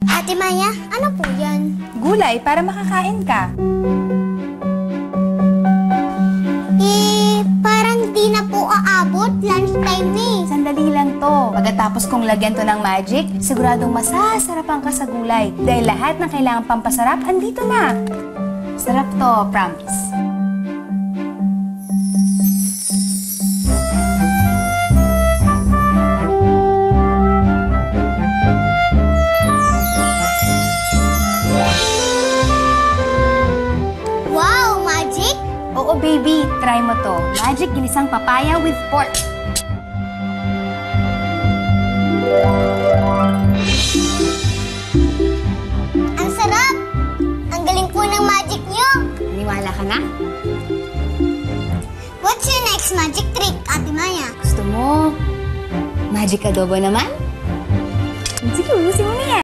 Ate Maya, ano po yan? Gulay para makakain ka. Parang di na po aabot. Lunchtime na eh. Sandali lang to. Pagkatapos kong lagyan to ng magic, siguradong masasarapan ka sa gulay. Dahil lahat ng kailangan pampasarap, andito na. Sarap to, promise. Wow, magic! Oo, baby. Try mo to. Magic ginisang papaya with pork. Ang sarap! Ang galing po ng magic nyo! Naniwala ka na? What's your next magic trick, Ate Maya? Gusto mo? Magic adobo naman? Sige, ubusin mo